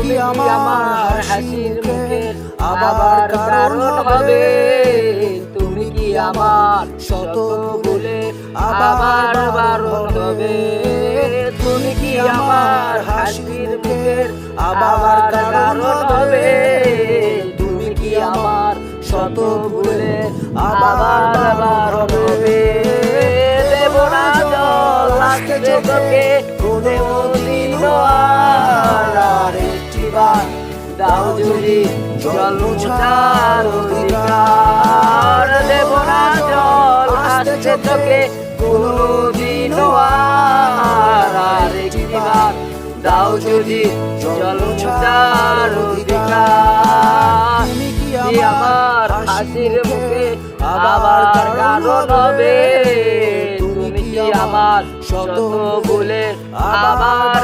কি আমার হাসির মুখে আবার কারণ হবে? তুমি কি আমার শত ভুলে আবার বারণ হবে? তুমি কি আমার হাসির মুখের আবার কারণ হবে? তুমি কি আমার শত ভুলে আবার বারণ হবে? দেব না জল আজকে তোকে দেব দিন আর একটিবার দাও যদি জল মোছার অধিকার। দেব না জল আজকে তোকে কোনদিন আর একটিবার দাও যদি জল মোছার অধিকার। তুমি কি আমার হাসির মুখে আবার কারণ হবে? তুমি কি আমার শত ভুলে আবার